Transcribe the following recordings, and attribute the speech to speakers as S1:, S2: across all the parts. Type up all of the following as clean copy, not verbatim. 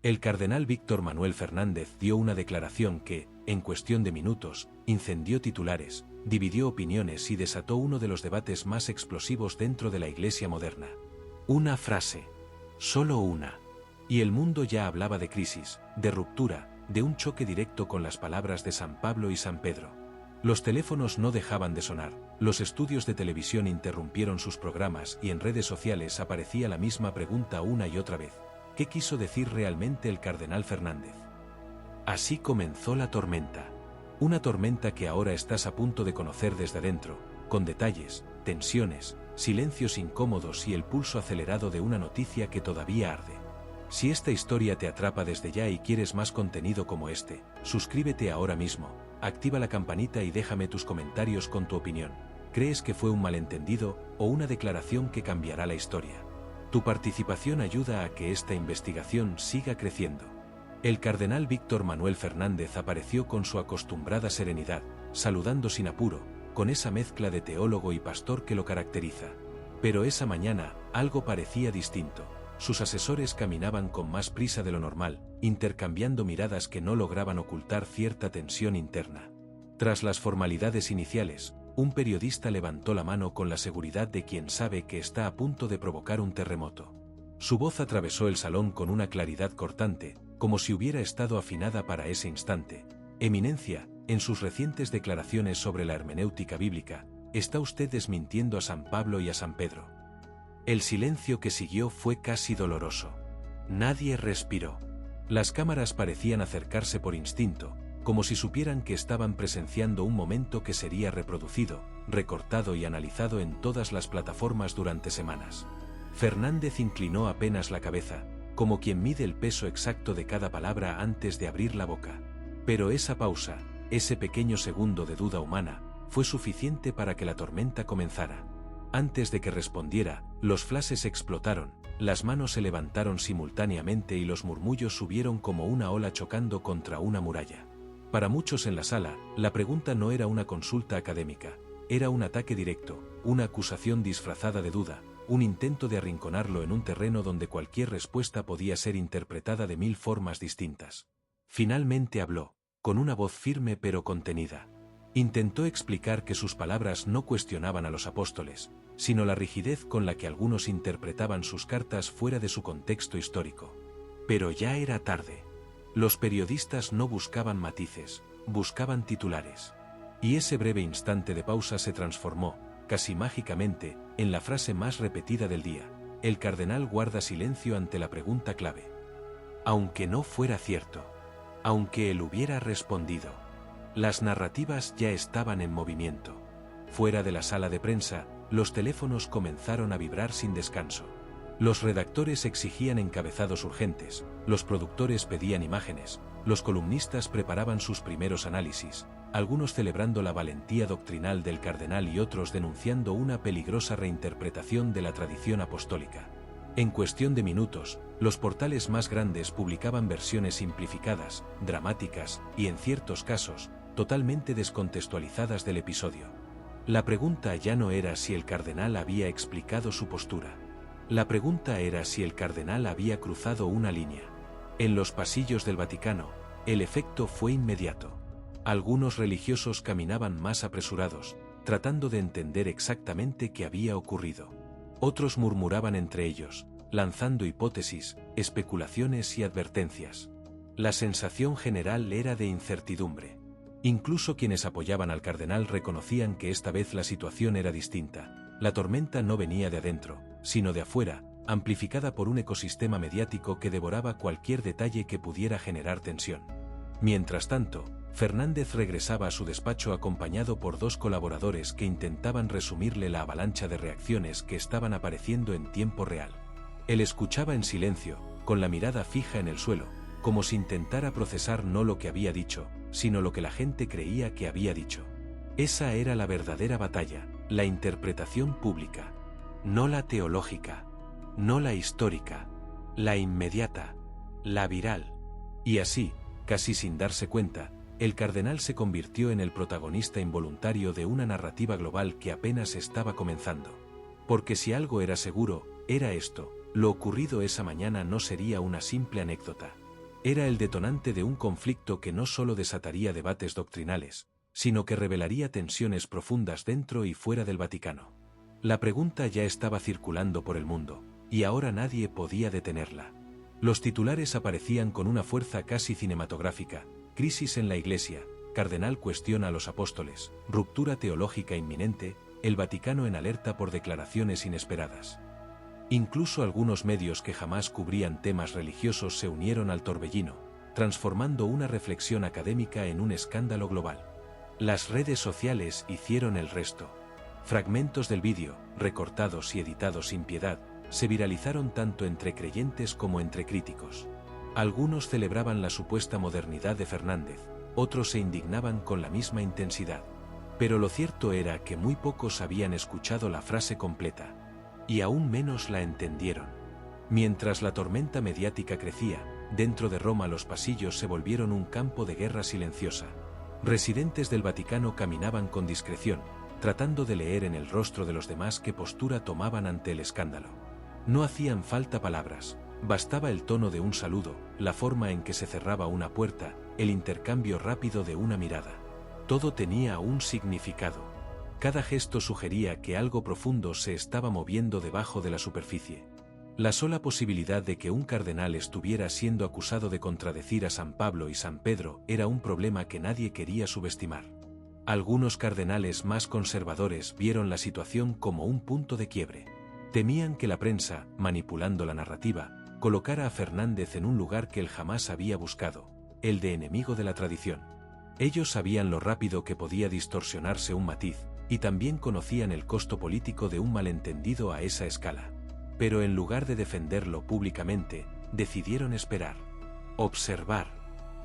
S1: El cardenal Víctor Manuel Fernández dio una declaración que, en cuestión de minutos, incendió titulares, dividió opiniones y desató uno de los debates más explosivos dentro de la Iglesia moderna. Una frase. Solo una. Y el mundo ya hablaba de crisis, de ruptura, de un choque directo con las palabras de San Pablo y San Pedro. Los teléfonos no dejaban de sonar, los estudios de televisión interrumpieron sus programas y en redes sociales aparecía la misma pregunta una y otra vez. ¿Qué quiso decir realmente el cardenal Fernández? Así comenzó la tormenta. Una tormenta que ahora estás a punto de conocer desde dentro, con detalles, tensiones, silencios incómodos y el pulso acelerado de una noticia que todavía arde. Si esta historia te atrapa desde ya y quieres más contenido como este, suscríbete ahora mismo, activa la campanita y déjame tus comentarios con tu opinión. ¿Crees que fue un malentendido o una declaración que cambiará la historia? Tu participación ayuda a que esta investigación siga creciendo. El cardenal Víctor Manuel Fernández apareció con su acostumbrada serenidad, saludando sin apuro, con esa mezcla de teólogo y pastor que lo caracteriza. Pero esa mañana, algo parecía distinto. Sus asesores caminaban con más prisa de lo normal, intercambiando miradas que no lograban ocultar cierta tensión interna. Tras las formalidades iniciales, un periodista levantó la mano con la seguridad de quien sabe que está a punto de provocar un terremoto. Su voz atravesó el salón con una claridad cortante, como si hubiera estado afinada para ese instante. Eminencia, en sus recientes declaraciones sobre la hermenéutica bíblica, está usted desmintiendo a San Pablo y a San Pedro. El silencio que siguió fue casi doloroso. Nadie respiró. Las cámaras parecían acercarse por instinto, como si supieran que estaban presenciando un momento que sería reproducido, recortado y analizado en todas las plataformas durante semanas. Fernández inclinó apenas la cabeza, como quien mide el peso exacto de cada palabra antes de abrir la boca. Pero esa pausa, ese pequeño segundo de duda humana, fue suficiente para que la tormenta comenzara. Antes de que respondiera, los flashes explotaron, las manos se levantaron simultáneamente y los murmullos subieron como una ola chocando contra una muralla. Para muchos en la sala, la pregunta no era una consulta académica, era un ataque directo, una acusación disfrazada de duda, un intento de arrinconarlo en un terreno donde cualquier respuesta podía ser interpretada de 1000 formas distintas. Finalmente habló, con una voz firme pero contenida. Intentó explicar que sus palabras no cuestionaban a los apóstoles, sino la rigidez con la que algunos interpretaban sus cartas fuera de su contexto histórico. Pero ya era tarde. Los periodistas no buscaban matices, buscaban titulares. Y ese breve instante de pausa se transformó, casi mágicamente, en la frase más repetida del día. El cardenal guarda silencio ante la pregunta clave. Aunque no fuera cierto. Aunque él hubiera respondido. Las narrativas ya estaban en movimiento. Fuera de la sala de prensa, los teléfonos comenzaron a vibrar sin descanso. Los redactores exigían encabezados urgentes, los productores pedían imágenes, los columnistas preparaban sus primeros análisis, algunos celebrando la valentía doctrinal del cardenal y otros denunciando una peligrosa reinterpretación de la tradición apostólica. En cuestión de minutos, los portales más grandes publicaban versiones simplificadas, dramáticas y, en ciertos casos, totalmente descontextualizadas del episodio. La pregunta ya no era si el cardenal había explicado su postura. La pregunta era si el cardenal había cruzado una línea. En los pasillos del Vaticano, el efecto fue inmediato. Algunos religiosos caminaban más apresurados, tratando de entender exactamente qué había ocurrido. Otros murmuraban entre ellos, lanzando hipótesis, especulaciones y advertencias. La sensación general era de incertidumbre. Incluso quienes apoyaban al cardenal reconocían que esta vez la situación era distinta. La tormenta no venía de adentro, sino de afuera, amplificada por un ecosistema mediático que devoraba cualquier detalle que pudiera generar tensión. Mientras tanto, Fernández regresaba a su despacho acompañado por dos colaboradores que intentaban resumirle la avalancha de reacciones que estaban apareciendo en tiempo real. Él escuchaba en silencio, con la mirada fija en el suelo, como si intentara procesar no lo que había dicho, sino lo que la gente creía que había dicho. Esa era la verdadera batalla, la interpretación pública. No la teológica, no la histórica, la inmediata, la viral. Y así, casi sin darse cuenta, el cardenal se convirtió en el protagonista involuntario de una narrativa global que apenas estaba comenzando. Porque si algo era seguro, era esto: lo ocurrido esa mañana no sería una simple anécdota. Era el detonante de un conflicto que no solo desataría debates doctrinales, sino que revelaría tensiones profundas dentro y fuera del Vaticano. La pregunta ya estaba circulando por el mundo, y ahora nadie podía detenerla. Los titulares aparecían con una fuerza casi cinematográfica: crisis en la Iglesia, cardenal cuestiona a los apóstoles, ruptura teológica inminente, el Vaticano en alerta por declaraciones inesperadas. Incluso algunos medios que jamás cubrían temas religiosos se unieron al torbellino, transformando una reflexión académica en un escándalo global. Las redes sociales hicieron el resto. Fragmentos del vídeo, recortados y editados sin piedad, se viralizaron tanto entre creyentes como entre críticos. Algunos celebraban la supuesta modernidad de Fernández, otros se indignaban con la misma intensidad. Pero lo cierto era que muy pocos habían escuchado la frase completa, y aún menos la entendieron. Mientras la tormenta mediática crecía, dentro de Roma los pasillos se volvieron un campo de guerra silenciosa. Residentes del Vaticano caminaban con discreción, tratando de leer en el rostro de los demás qué postura tomaban ante el escándalo. No hacían falta palabras, bastaba el tono de un saludo, la forma en que se cerraba una puerta, el intercambio rápido de una mirada. Todo tenía un significado. Cada gesto sugería que algo profundo se estaba moviendo debajo de la superficie. La sola posibilidad de que un cardenal estuviera siendo acusado de contradecir a San Pablo y San Pedro era un problema que nadie quería subestimar. Algunos cardenales más conservadores vieron la situación como un punto de quiebre. Temían que la prensa, manipulando la narrativa, colocara a Fernández en un lugar que él jamás había buscado, el de enemigo de la tradición. Ellos sabían lo rápido que podía distorsionarse un matiz, y también conocían el costo político de un malentendido a esa escala. Pero en lugar de defenderlo públicamente, decidieron esperar, observar,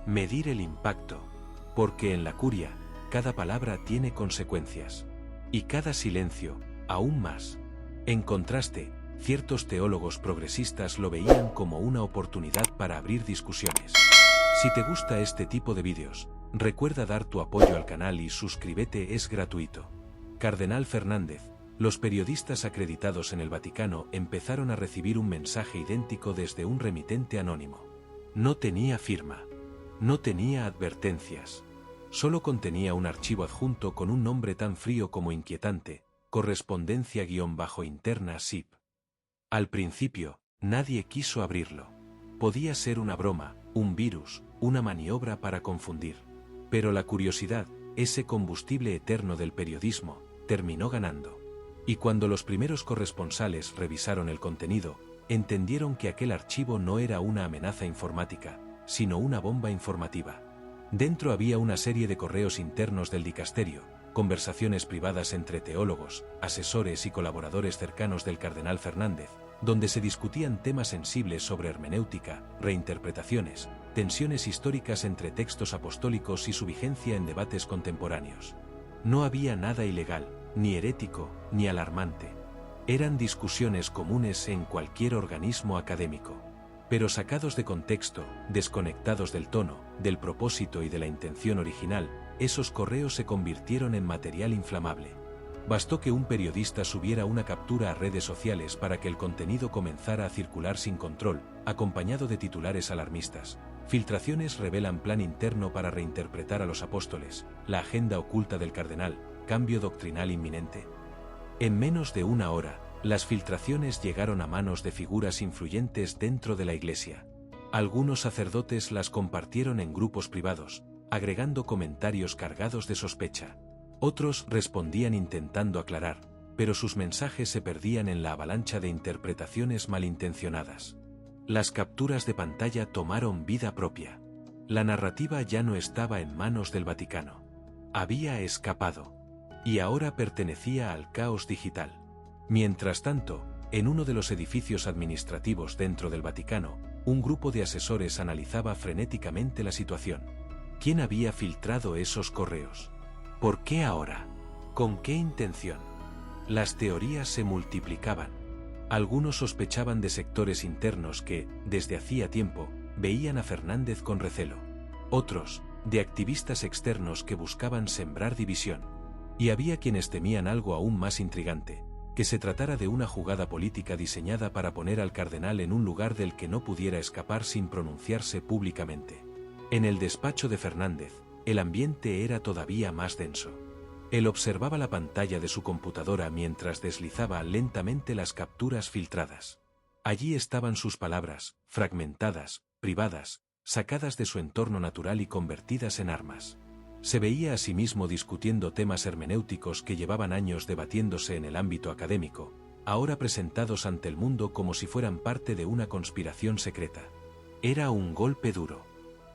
S1: medir el impacto, porque en la curia, cada palabra tiene consecuencias, y cada silencio, aún más. En contraste, ciertos teólogos progresistas lo veían como una oportunidad para abrir discusiones. Si te gusta este tipo de vídeos, recuerda dar tu apoyo al canal y suscríbete, es gratuito. Cardenal Fernández. Los periodistas acreditados en el Vaticano empezaron a recibir un mensaje idéntico desde un remitente anónimo. No tenía firma. No tenía advertencias. Solo contenía un archivo adjunto con un nombre tan frío como inquietante: correspondencia-interna SIP. Al principio, nadie quiso abrirlo. Podía ser una broma, un virus, una maniobra para confundir. Pero la curiosidad, ese combustible eterno del periodismo, terminó ganando. Y cuando los primeros corresponsales revisaron el contenido, entendieron que aquel archivo no era una amenaza informática, sino una bomba informativa. Dentro había una serie de correos internos del dicasterio, conversaciones privadas entre teólogos, asesores y colaboradores cercanos del cardenal Fernández, donde se discutían temas sensibles sobre hermenéutica, reinterpretaciones, tensiones históricas entre textos apostólicos y su vigencia en debates contemporáneos. No había nada ilegal, ni herético, ni alarmante. Eran discusiones comunes en cualquier organismo académico. Pero sacados de contexto, desconectados del tono, del propósito y de la intención original, esos correos se convirtieron en material inflamable. Bastó que un periodista subiera una captura a redes sociales para que el contenido comenzara a circular sin control, acompañado de titulares alarmistas. Filtraciones revelan plan interno para reinterpretar a los apóstoles, la agenda oculta del cardenal, cambio doctrinal inminente. En menos de una hora, las filtraciones llegaron a manos de figuras influyentes dentro de la Iglesia. Algunos sacerdotes las compartieron en grupos privados, agregando comentarios cargados de sospecha. Otros respondían intentando aclarar, pero sus mensajes se perdían en la avalancha de interpretaciones malintencionadas. Las capturas de pantalla tomaron vida propia. La narrativa ya no estaba en manos del Vaticano. Había escapado. Y ahora pertenecía al caos digital. Mientras tanto, en uno de los edificios administrativos dentro del Vaticano, un grupo de asesores analizaba frenéticamente la situación. ¿Quién había filtrado esos correos? ¿Por qué ahora? ¿Con qué intención? Las teorías se multiplicaban. Algunos sospechaban de sectores internos que, desde hacía tiempo, veían a Fernández con recelo. Otros, de activistas externos que buscaban sembrar división. Y había quienes temían algo aún más intrigante: que se tratara de una jugada política diseñada para poner al cardenal en un lugar del que no pudiera escapar sin pronunciarse públicamente. En el despacho de Fernández, el ambiente era todavía más denso. Él observaba la pantalla de su computadora mientras deslizaba lentamente las capturas filtradas. Allí estaban sus palabras, fragmentadas, privadas, sacadas de su entorno natural y convertidas en armas. Se veía a sí mismo discutiendo temas hermenéuticos que llevaban años debatiéndose en el ámbito académico, ahora presentados ante el mundo como si fueran parte de una conspiración secreta. Era un golpe duro.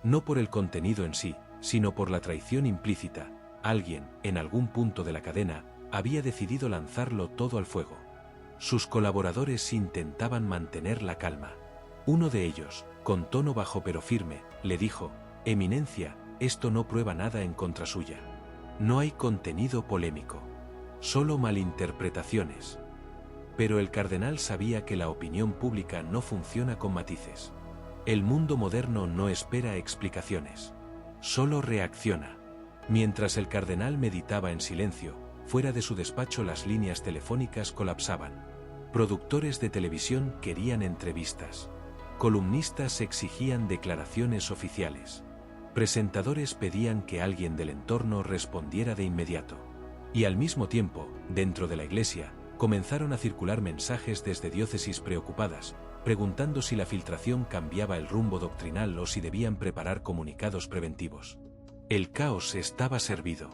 S1: No por el contenido en sí, sino por la traición implícita. Alguien, en algún punto de la cadena, había decidido lanzarlo todo al fuego. Sus colaboradores intentaban mantener la calma. Uno de ellos, con tono bajo pero firme, le dijo: «Eminencia, esto no prueba nada en contra suya. No hay contenido polémico. Solo malinterpretaciones». Pero el cardenal sabía que la opinión pública no funciona con matices. El mundo moderno no espera explicaciones. Solo reacciona. Mientras el cardenal meditaba en silencio, fuera de su despacho las líneas telefónicas colapsaban. Productores de televisión querían entrevistas. Columnistas exigían declaraciones oficiales. Presentadores pedían que alguien del entorno respondiera de inmediato. Y al mismo tiempo, dentro de la iglesia, comenzaron a circular mensajes desde diócesis preocupadas, preguntando si la filtración cambiaba el rumbo doctrinal o si debían preparar comunicados preventivos. El caos estaba servido.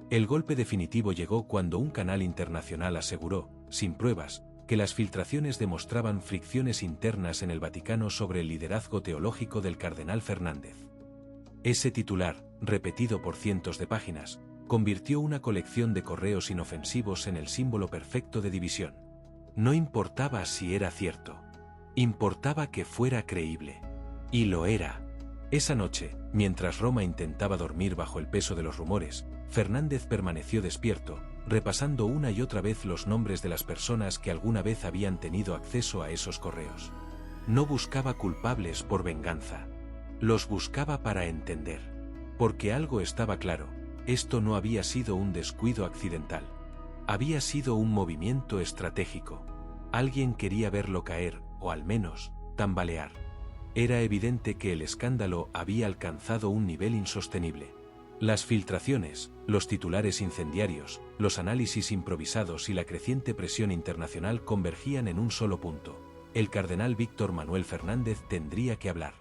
S1: El golpe definitivo llegó cuando un canal internacional aseguró, sin pruebas, que las filtraciones demostraban fricciones internas en el Vaticano sobre el liderazgo teológico del cardenal Fernández. Ese titular, repetido por cientos de páginas, convirtió una colección de correos inofensivos en el símbolo perfecto de división. No importaba si era cierto. Importaba que fuera creíble. Y lo era. Esa noche, mientras Roma intentaba dormir bajo el peso de los rumores, Fernández permaneció despierto, repasando una y otra vez los nombres de las personas que alguna vez habían tenido acceso a esos correos. No buscaba culpables por venganza. Los buscaba para entender. Porque algo estaba claro: esto no había sido un descuido accidental. Había sido un movimiento estratégico. Alguien quería verlo caer, o al menos, tambalear. Era evidente que el escándalo había alcanzado un nivel insostenible. Las filtraciones, los titulares incendiarios, los análisis improvisados y la creciente presión internacional convergían en un solo punto: el cardenal Víctor Manuel Fernández tendría que hablar.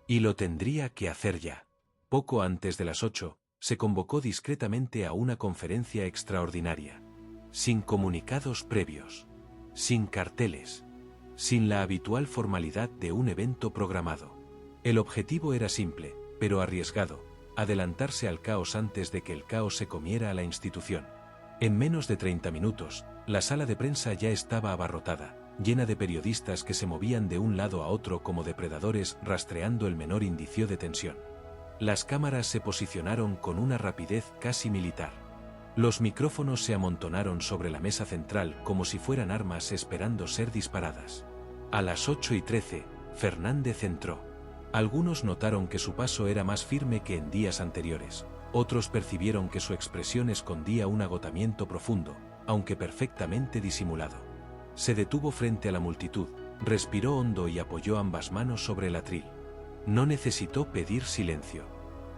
S1: Y lo tendría que hacer ya. Poco antes de las 8, se convocó discretamente a una conferencia extraordinaria. Sin comunicados previos. Sin carteles. Sin la habitual formalidad de un evento programado. El objetivo era simple, pero arriesgado: adelantarse al caos antes de que el caos se comiera a la institución. En menos de 30 minutos, la sala de prensa ya estaba abarrotada, llena de periodistas que se movían de un lado a otro como depredadores rastreando el menor indicio de tensión. Las cámaras se posicionaron con una rapidez casi militar. Los micrófonos se amontonaron sobre la mesa central como si fueran armas esperando ser disparadas. A las 8:13, Fernández entró. Algunos notaron que su paso era más firme que en días anteriores. Otros percibieron que su expresión escondía un agotamiento profundo, aunque perfectamente disimulado. Se detuvo frente a la multitud, respiró hondo y apoyó ambas manos sobre el atril. No necesitó pedir silencio.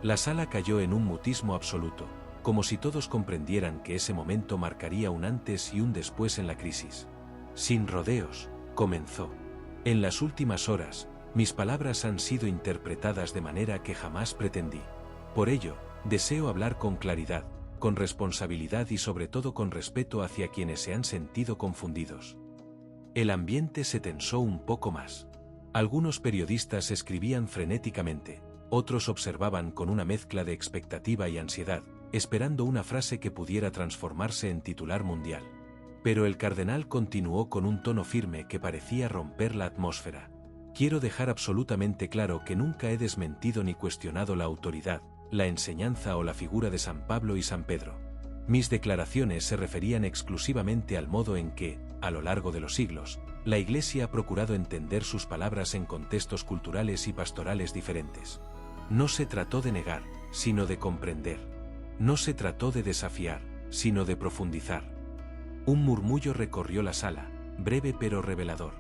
S1: La sala cayó en un mutismo absoluto, como si todos comprendieran que ese momento marcaría un antes y un después en la crisis. Sin rodeos, comenzó. En las últimas horas, mis palabras han sido interpretadas de manera que jamás pretendí. Por ello, deseo hablar con claridad, con responsabilidad y sobre todo con respeto hacia quienes se han sentido confundidos. El ambiente se tensó un poco más. Algunos periodistas escribían frenéticamente, otros observaban con una mezcla de expectativa y ansiedad, esperando una frase que pudiera transformarse en titular mundial. Pero el cardenal continuó con un tono firme que parecía romper la atmósfera. Quiero dejar absolutamente claro que nunca he desmentido ni cuestionado la autoridad, la enseñanza o la figura de San Pablo y San Pedro. Mis declaraciones se referían exclusivamente al modo en que, a lo largo de los siglos, la Iglesia ha procurado entender sus palabras en contextos culturales y pastorales diferentes. No se trató de negar, sino de comprender. No se trató de desafiar, sino de profundizar. Un murmullo recorrió la sala, breve pero revelador.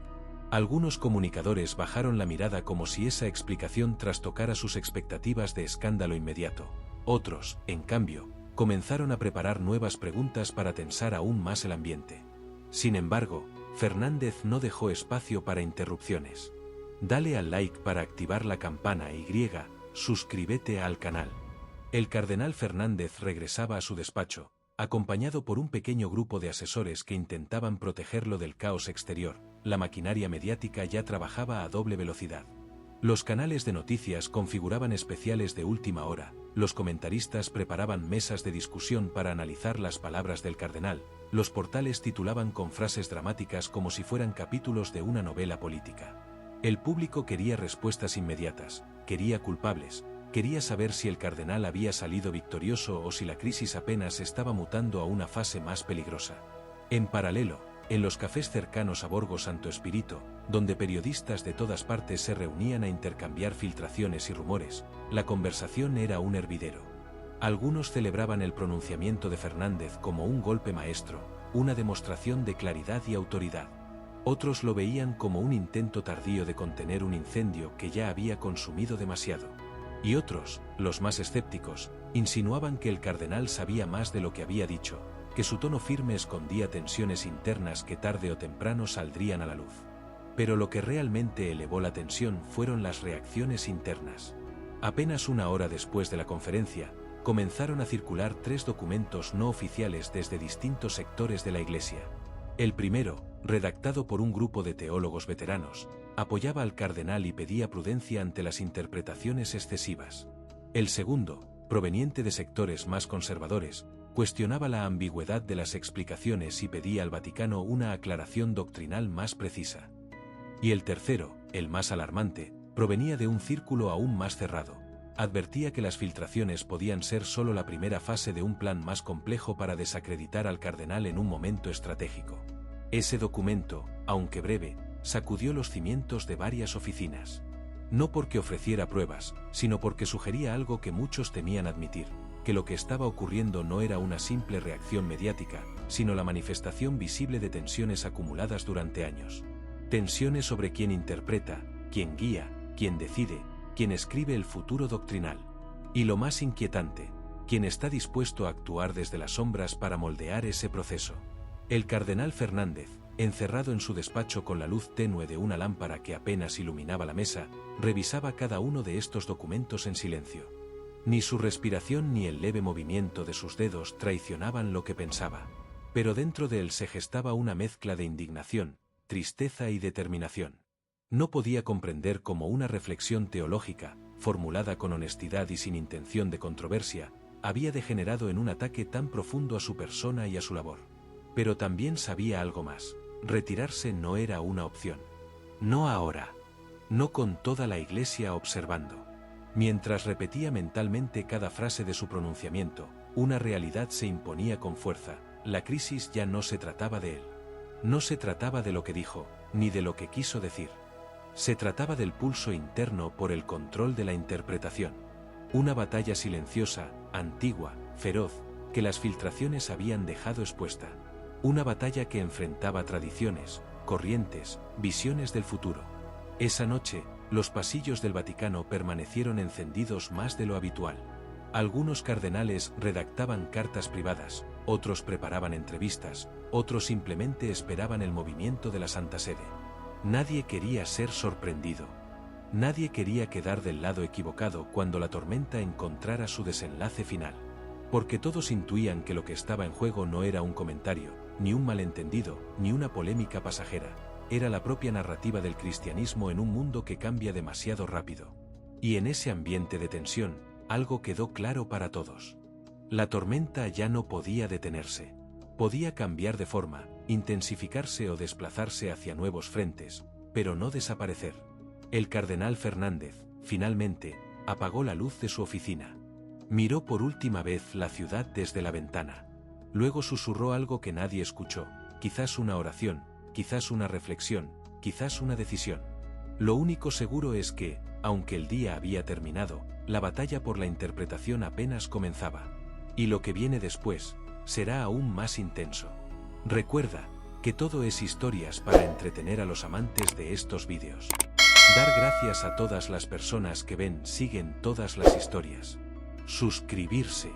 S1: Algunos comunicadores bajaron la mirada como si esa explicación trastocara sus expectativas de escándalo inmediato. Otros, en cambio, comenzaron a preparar nuevas preguntas para tensar aún más el ambiente. Sin embargo, Fernández no dejó espacio para interrupciones. Dale al like para activar la campana y suscríbete al canal. El cardenal Fernández regresaba a su despacho, acompañado por un pequeño grupo de asesores que intentaban protegerlo del caos exterior. La maquinaria mediática ya trabajaba a doble velocidad. Los canales de noticias configuraban especiales de última hora, los comentaristas preparaban mesas de discusión para analizar las palabras del cardenal, los portales titulaban con frases dramáticas como si fueran capítulos de una novela política. El público quería respuestas inmediatas, quería culpables, quería saber si el cardenal había salido victorioso o si la crisis apenas estaba mutando a una fase más peligrosa. En paralelo, en los cafés cercanos a Borgo Santo Espíritu, donde periodistas de todas partes se reunían a intercambiar filtraciones y rumores, la conversación era un hervidero. Algunos celebraban el pronunciamiento de Fernández como un golpe maestro, una demostración de claridad y autoridad. Otros lo veían como un intento tardío de contener un incendio que ya había consumido demasiado. Y otros, los más escépticos, insinuaban que el cardenal sabía más de lo que había dicho, que su tono firme escondía tensiones internas que tarde o temprano saldrían a la luz. Pero lo que realmente elevó la tensión fueron las reacciones internas. Apenas una hora después de la conferencia, comenzaron a circular 3 documentos no oficiales desde distintos sectores de la Iglesia. El primero, redactado por un grupo de teólogos veteranos, apoyaba al cardenal y pedía prudencia ante las interpretaciones excesivas. El segundo, proveniente de sectores más conservadores, cuestionaba la ambigüedad de las explicaciones y pedía al Vaticano una aclaración doctrinal más precisa. Y el tercero, el más alarmante, provenía de un círculo aún más cerrado. Advertía que las filtraciones podían ser solo la primera fase de un plan más complejo para desacreditar al cardenal en un momento estratégico. Ese documento, aunque breve, sacudió los cimientos de varias oficinas. No porque ofreciera pruebas, sino porque sugería algo que muchos temían admitir, que lo que estaba ocurriendo no era una simple reacción mediática, sino la manifestación visible de tensiones acumuladas durante años. Tensiones sobre quién interpreta, quién guía, quién decide, quién escribe el futuro doctrinal. Y lo más inquietante, quién está dispuesto a actuar desde las sombras para moldear ese proceso. El cardenal Fernández, encerrado en su despacho con la luz tenue de una lámpara que apenas iluminaba la mesa, revisaba cada uno de estos documentos en silencio. Ni su respiración ni el leve movimiento de sus dedos traicionaban lo que pensaba. Pero dentro de él se gestaba una mezcla de indignación, tristeza y determinación. No podía comprender cómo una reflexión teológica, formulada con honestidad y sin intención de controversia, había degenerado en un ataque tan profundo a su persona y a su labor. Pero también sabía algo más: retirarse no era una opción. No ahora. No con toda la Iglesia observando. Mientras repetía mentalmente cada frase de su pronunciamiento, una realidad se imponía con fuerza: la crisis ya no se trataba de él. No se trataba de lo que dijo, ni de lo que quiso decir. Se trataba del pulso interno por el control de la interpretación. Una batalla silenciosa, antigua, feroz, que las filtraciones habían dejado expuesta. Una batalla que enfrentaba tradiciones, corrientes, visiones del futuro. Esa noche, los pasillos del Vaticano permanecieron encendidos más de lo habitual. Algunos cardenales redactaban cartas privadas, otros preparaban entrevistas, otros simplemente esperaban el movimiento de la Santa Sede. Nadie quería ser sorprendido. Nadie quería quedar del lado equivocado cuando la tormenta encontrara su desenlace final. Porque todos intuían que lo que estaba en juego no era un comentario, ni un malentendido, ni una polémica pasajera. Era la propia narrativa del cristianismo en un mundo que cambia demasiado rápido. Y en ese ambiente de tensión, algo quedó claro para todos. La tormenta ya no podía detenerse. Podía cambiar de forma, intensificarse o desplazarse hacia nuevos frentes, pero no desaparecer. El cardenal Fernández, finalmente, apagó la luz de su oficina. Miró por última vez la ciudad desde la ventana. Luego susurró algo que nadie escuchó, quizás una oración, quizás una reflexión, quizás una decisión. Lo único seguro es que, aunque el día había terminado, la batalla por la interpretación apenas comenzaba. Y lo que viene después, será aún más intenso. Recuerda que todo es historias para entretener a los amantes de estos vídeos. Dar gracias a todas las personas que ven, siguen todas las historias. Suscribirse.